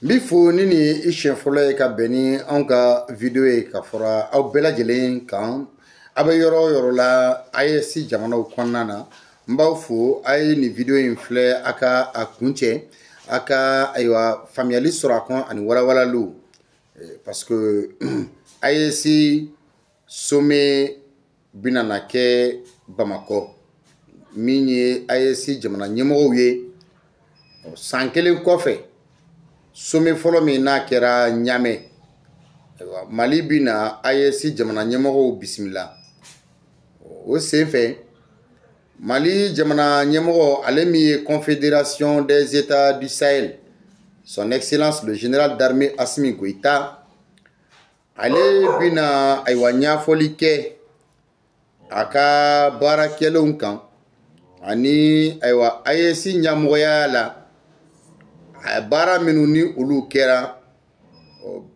Bifo nini ishe folo ka beni anka video e ka fora au bela jelen kan abe yoro la aye si jamana ukonna na mbawfo aye ni video infle aka akunche aka aywa familiali sorakon ani wala lu parce que aye si sommet binana ke Bamako minye aye si jamana nyemo ye sankele kofe sommet folo min n'a kɛra Ɲamɛ Mali bina AES jamana ɲɛmɔgɔw bisimila o senfɛ Mali jamana ɲɛmɔgɔ ale min ye Confédération des États du Sahel son excellence le général d'armée Assimi Goïta ale bina aywa ɲɛfɔli kɛ a ka baarakɛlenw kan ani aywa AES ɲɛmɔgɔya la baara minnu ni olu kɛra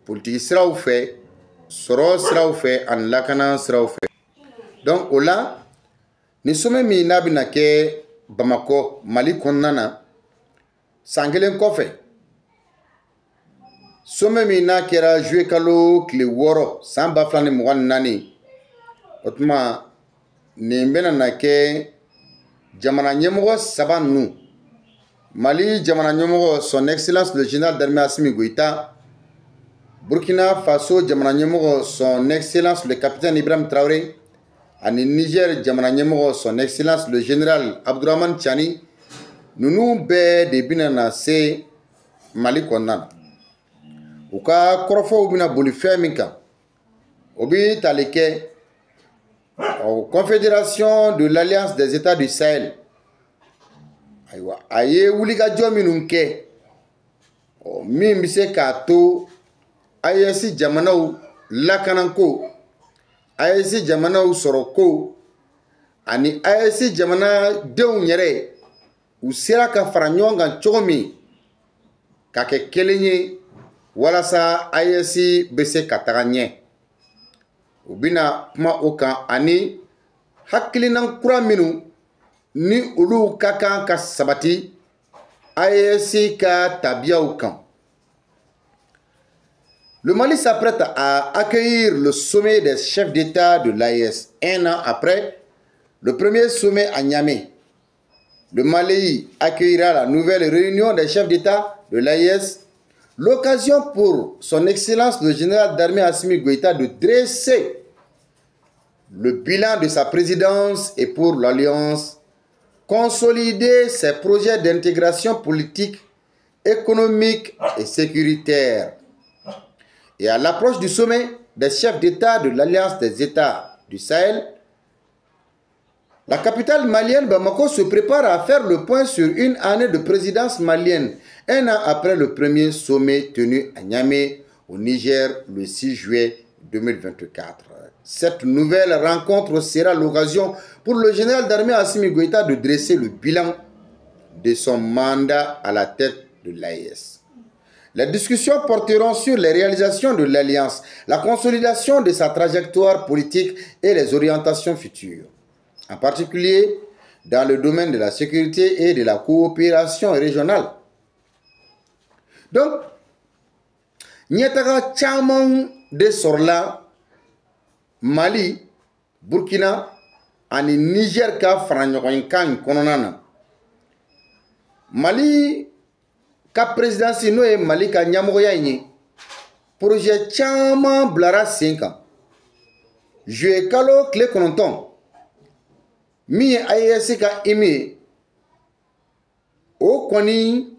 politique siraw fɛ sɔrɔ siraw fɛ ani lakana siraw fɛ donc o la ni sommet min n'a bɛna kɛ Bamako Mali kɔnɔna na san kelen kɔfɛ sommet min n'a kɛra juillet kalo tile 6 san 2024 o tuma nin bɛna na kɛ jamana ɲɛmɔgɔ saba ninnu Mali jamana ɲɛmɔgɔ son excellence le général d'armée Assimi Goïta, Burkina Faso jamana ɲɛmɔgɔ son excellence le capitaine Ibrahim Traoré, ani Niger jamana ɲɛmɔgɔ son excellence le général Abdourahmane Tiani, nunu bɛɛ de bina na se Mali kɔnɔna na. U ka kɔrɔfɔw bina boli fɛn min kan o bi tali kɛ Confédération de l'Alliance des États du Sahel. Aywa a ye wulikajɔ minnu kɛ min bɛ se k'a to AES jamanaw lakanako AES jamanaw sɔrɔ ko ani AES jamanadenw yɛrɛ u sera ka fara ɲɔgɔn kan cogo min ka kɛ kelen ye walasa AES bɛ se ka taga ɲɛ u bɛna kuma o kan ani hakilina kura minnu ni olu ka kan ka sabati AES ka tabiyaw kan. Le Mali s'apprête à accueillir le sommet des chefs d'État de l'AES un an après le premier sommet à Niamey. Le Mali accueillera la nouvelle réunion des chefs d'État de l'AES, l'occasion pour son excellence le général d'armée Assimi Goïta de dresser le bilan de sa présidence et pour l'Alliance consolider ses projets d'intégration politique, économique et sécuritaire. Et à l'approche du sommet des chefs d'État de l'Alliance des États du Sahel, la capitale malienne Bamako se prépare à faire le point sur une année de présidence malienne, un an après le premier sommet tenu à Niamey, au Niger, le 6 juillet 2024. Cette nouvelle rencontre sera l'occasion pour le général d'armée Assimi Goïta de dresser le bilan de son mandat à la tête de l'AES. Les discussions porteront sur les réalisations de l'Alliance, la consolidation de sa trajectoire politique et les orientations futures, en particulier dans le domaine de la sécurité et de la coopération régionale. Donc, Nyataga Tchaman de Sorla, Mali, Burkina, ani Niger ka fara ɲɔgɔn kan kɔnɔna na Mali ka présidence n'o ye Mali ka ɲɛmɔgɔya ye projet caman bilara sen kan juillet kalo tile 9 min ye AES ka hymne ye o kɔni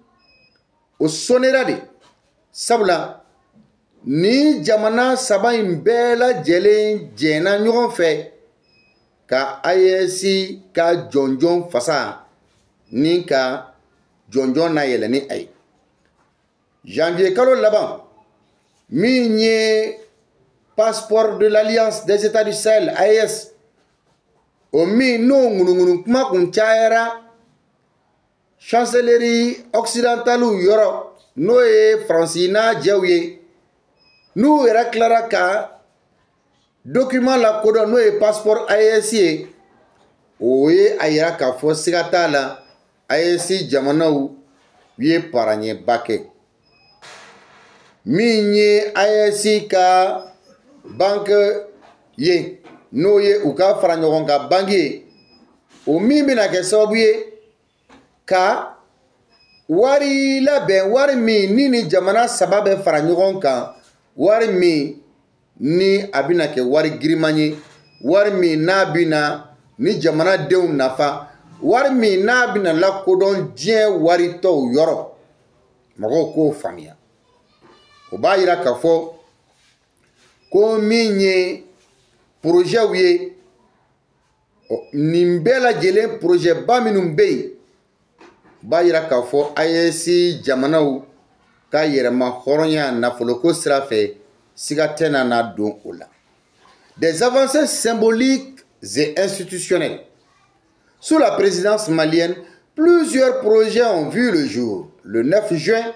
o sonnera de sabula ni jamana saba in bɛɛ lajɛlen jɛnna ɲɔgɔn fɛ ka AES ka jɔnjɔn fasa ni ka jɔnjɔn na yɛlɛ ni a ye janvier kalo laban min ye passeport de l'Alliance des États du Sahel AES o min n'o ŋunuŋunu kuma kun cayara chancellerie occidentale yɔrɔ n'o ye Faransi n'a jɛw ye n'u yɛrɛ tilara ka document la kodɔn n'o ye passeport AES ye o ye a yira k'a fɔ siga t'a la AES jamanaw ye paraɲɛba kɛ min ye AES ka banque ye n'o ye u ka fara ɲɔgɔn kan banque ye o min bɛna kɛ sababu ye ka wari labɛn wari min ni jamana saba bɛ fara ɲɔgɔn kan wari min ni a bɛna kɛ wari giriman ye wari min n'a bɛna ni jamanadenw nafa wari min n'a bɛna lakodɔn diɲɛ wari tɔw yɔrɔ mɔgɔw k'o faamuya o b'a yira k'a fɔ ko min ye projetw ye nin bɛɛ lajɛlen projet ba minnu bɛ yen b'a yira k'a fɔ AES jamanaw ka yɛrɛma hɔrɔnya nafoloko sira fɛ siga tɛ na don o la. Des avancées symboliques et institutionnelles. Sous la présidence malienne, plusieurs projets ont vu le jour. Le 9 juin,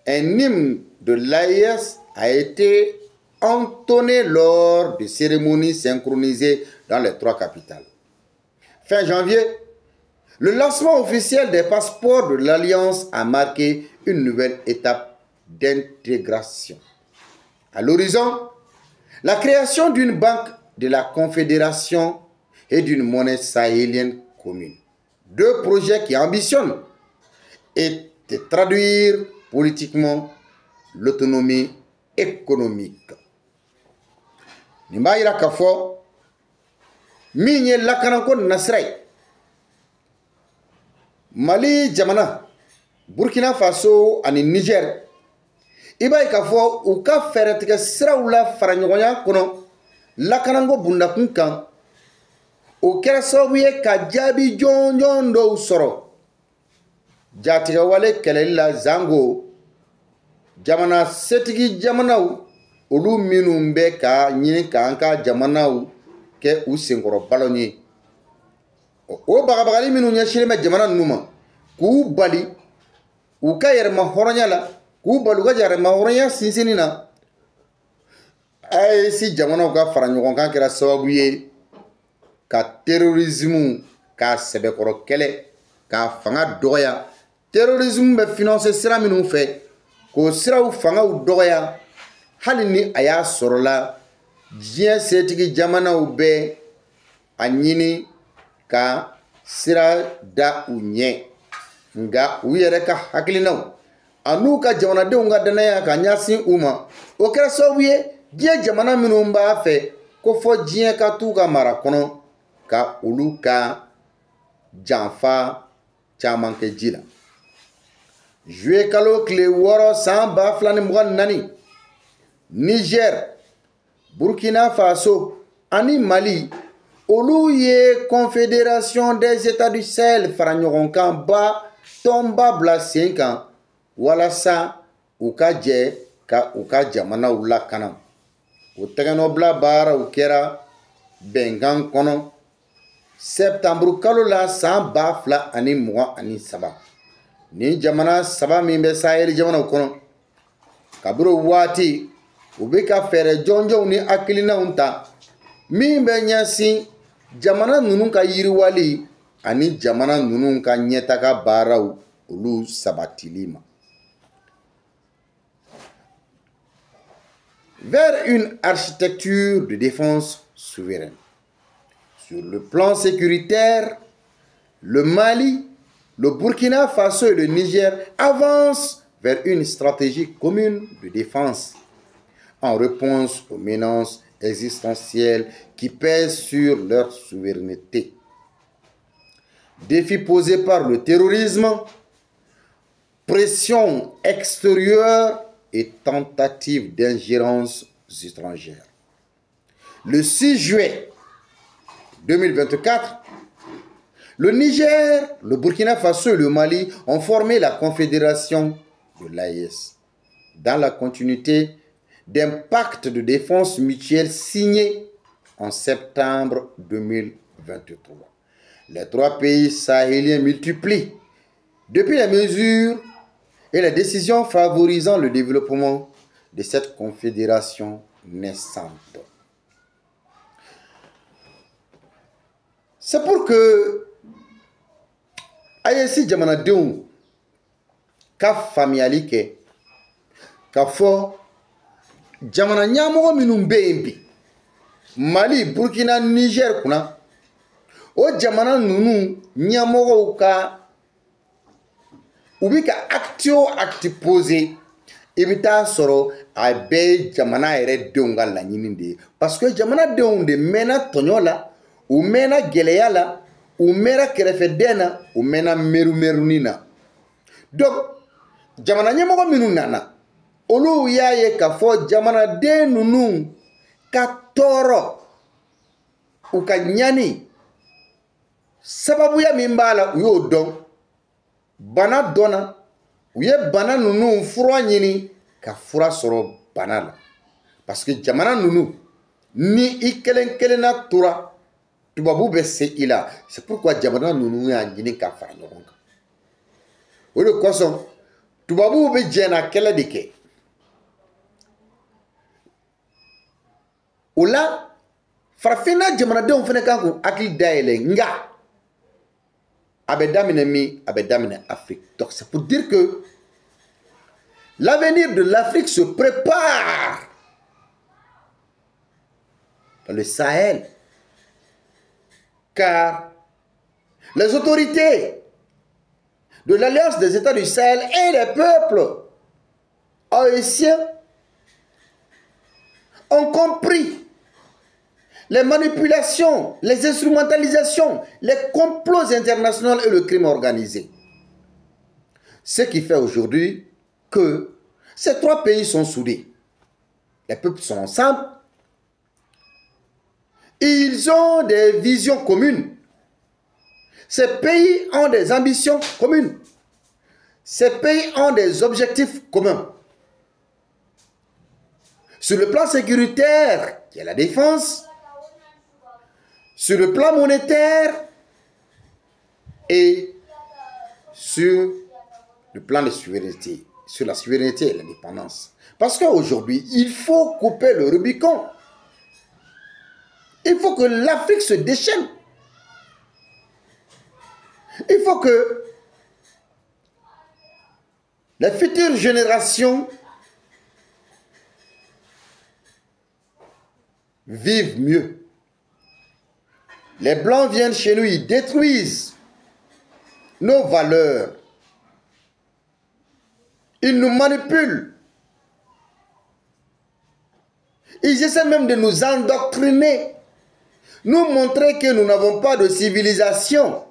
un hymne de l'AES a été entonné lors de cérémonies synchronisées dans les 3 capitales. Fin janvier, le lancement officiel des passeports de l'Alliance a marqué une nouvelle étape d'intégration. À l'horizon, la création d'une banque de la Confédération et d'une monnaie sahélienne commune. 2 projets qui ambitionnent et de traduire politiquement l'autonomie économique. Nimba ira kafo minye lakananko nasrai Mali jamana Burkina Faso ani Niger iba kafo u ka fɛrɛ tigɛ siraw la fara ɲɔgɔnya kɔnɔ lakananko bundakun kan o kɛra sababu ye ka jaabi jɔnjɔn dɔw sɔrɔ jatigɛwale kɛlɛli la Zango jamana setigi jamanaw olu minnu bɛ ka ɲini k'an ka jamanaw kɛ u senkɔrɔ balon ye o bagabagali minnu ɲɛsinnen bɛ jamana ninnu ma k'u bali u ka yɛrɛma hɔrɔnya la k'u bali u ka yɛrɛma hɔrɔnya sinsinni na AES jamanaw ka fara ɲɔgɔn kan kɛra sababu ye ka terrorisme ka sɛbɛkɔrɔ kɛlɛ ka fanga dɔgɔya terrorisme bɛ financer sira minnu fɛ k'o siraw fangaw dɔgɔya hali ni a y'a sɔrɔla diɲɛ setigi jamanaw bɛ a ɲini ka sira da u ɲɛ nka u yɛrɛ ka hakilinaw an'u ka jamanadenw ka danaya ka ɲasin u ma o kɛra sababu ye diɲɛ jamana minnu b'a fɛ ko fɔ diɲɛ ka t'u ka mara kɔnɔ ka olu ka janfa caman kɛ ji la juillet kalo tile 6 san 2024 Niger, Burkina Faso ani Mali olu ye Confédération des États du Sahel fara ɲɔgɔn kan ba tɔnba bila sen kan walasa u ka jɛ ka u ka jamanaw lakana o tɛgɛnɔbila baaraw kɛra bɛnkan kɔnɔ septembre kalo la san 2023 ni jamana saba min bɛ Sahel jamanaw kɔnɔ kabiri o waati u bɛ ka fɛɛrɛ jɔnjɔnw ni hakilinaw ta min bɛ ɲɛsin jamana ninnu ka yiriwali ani jamana ninnu ka ɲɛtaga baaraw olu sabatili ma. Vers une architecture de défense souveraine. Sur le plan sécuritaire, le Mali, le Burkina Faso et le Niger avancent vers une stratégie commune de défense en réponse aux menaces existentielles qui pèsent sur leur souveraineté. Défis posés par le terrorisme, pression extérieure et tentatives d'ingérence étrangères. Le 6 juillet 2024, le Niger, le Burkina Faso et le Mali ont formé la Confédération de l'AES dans la continuité d'un pacte de défense mutuelle signé en septembre 2023. Les 3 pays sahéliens multiplient depuis les mesures et les décisions favorisant le développement de cette confédération naissante. C'est pour que AES jamanadenw ka faamuyali kɛ k'a fɔ jamana ɲamɔgɔ minnu bɛ yen bi Mali Burkina Niger kunna o jamana ninnu ɲamɔgɔw ka u bi ka acte o acte posé i bɛ taa sɔrɔ a bɛɛ ye jamana yɛrɛ denw ka laɲini de ye parce que jamana denw de mɛnna tɔɲɔ la u mɛnna gɛlɛya la u mɛnna kɛrɛfɛdɛn na u mɛnna merumeruni na donc jamana ɲɛmɔgɔ minnu nana olu y'a ye k'a fɔ jamanaden ninnu ka tɔɔrɔ u ka ɲani sababuya min b'a la u y'o dɔn bana dɔnna u ye bana ninnu fura ɲini ka fura sɔrɔ bana la parce que jamana ninnu ni i kelen kelenna tora tubabu bɛ se i la c'est pourquoi jamana ninnu y'a ɲini ka fara ɲɔgɔn kan o de kosɔn tubabuw bɛ jɛnna kɛlɛ de kɛ o la farafinna jamanadenw fana kan k'u hakili dayɛlɛ nka a bɛ daminɛ min a bɛ daminɛ Afrique donc c'est pour dire que l'avenir de l'Afrique se prépare dans le Sahel car les autorités de l'Alliance des États du Sahel et les peuples haïtiens ont compris les manipulations, les instrumentalisations, les complots internationaux et le crime organisé. Ce qui fait aujourd'hui que ces trois pays sont soudés. Les peuples sont ensemble. Ils ont des visions communes. Ces pays ont des ambitions communes. Ces pays ont des objectifs communs. Sur le plan sécuritaire, qui est la défense, sur le plan monétaire et sur le plan de souveraineté, sur la souveraineté et l'indépendance. Parce qu'aujourd'hui, il faut couper le Rubicon. Il faut que l'Afrique se déchaîne. Il faut que les futures générations vivent mieux. Les Blancs viennent chez nous, ils détruisent nos valeurs. Ils nous manipulent. Ils essaient même de nous endoctriner, nous montrer que nous n'avons pas de civilisation.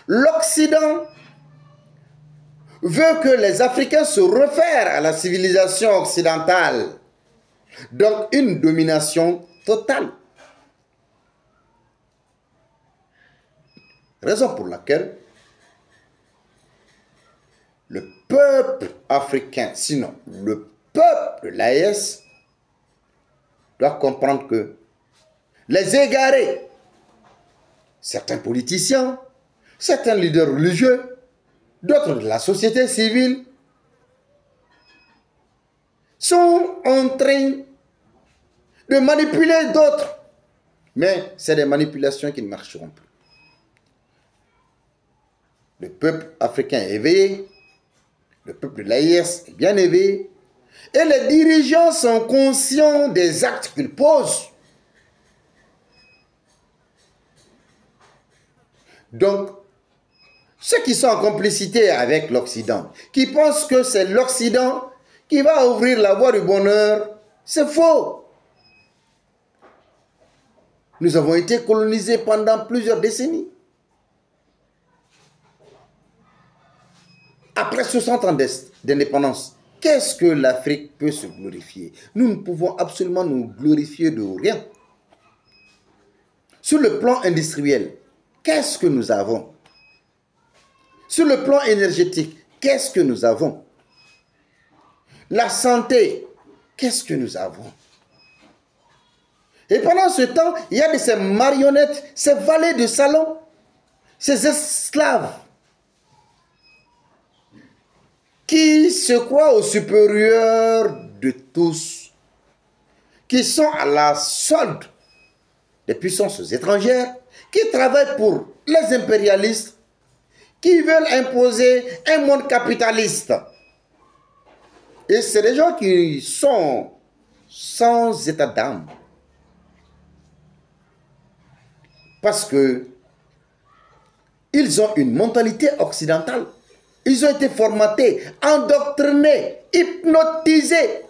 L'Occident veut que les Africains se réfèrent à la civilisation occidentale. Donc une domination totale. Raison pour laquelle le peuple africain, sinon le peuple de l'AES, doit comprendre que les égarés, certains politiciens, certains leaders religieux, d'autres de la société civile, sont en train de manipuler d'autres. Mais c'est des manipulations qui ne marcheront plus. Le peuple africain est éveillé, le peuple de l'AIS est bien éveillé, et les dirigeants sont conscients des actes qu'ils posent. Donc, ceux qui sont en complicité avec l'Occident, qui pensent que c'est l'Occident qui va ouvrir la voie du bonheur, c'est faux. Nous avons été colonisés pendant plusieurs décennies. Après 60 ans d'indépendance, qu'est-ce que l'Afrique peut se glorifier? Nous ne pouvons absolument nous glorifier de rien. Sur le plan industriel, qu'est-ce que nous avons? Sur le plan énergétique, qu'est-ce que nous avons? La santé, qu'est-ce que nous avons? Et pendant ce temps, il y a de ces marionnettes, ces valets de salon, ces esclaves qui se croient au supérieur de tous, qui sont à la solde des puissances étrangères, qui travaillent pour les impérialistes, qui veulent imposer un monde capitaliste. Et c'est des gens qui sont sans état d'âme. Parce que ils ont une mentalité occidentale. Ils ont été formatés, endoctrinés, hypnotisés.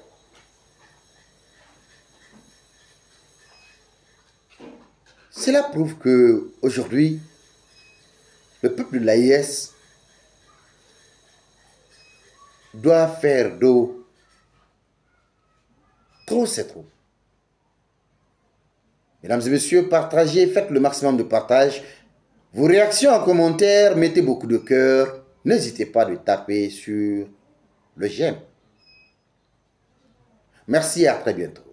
Cela prouve que aujourd'hui, le peuple de l'AIS doit faire d'eau. Trop, c'est trop. Mesdames et messieurs, partagez, faites le maximum de partage. Vos réactions en commentaire, mettez beaucoup de cœur. N'hésitez pas de taper sur le j'aime. Merci et à très bientôt.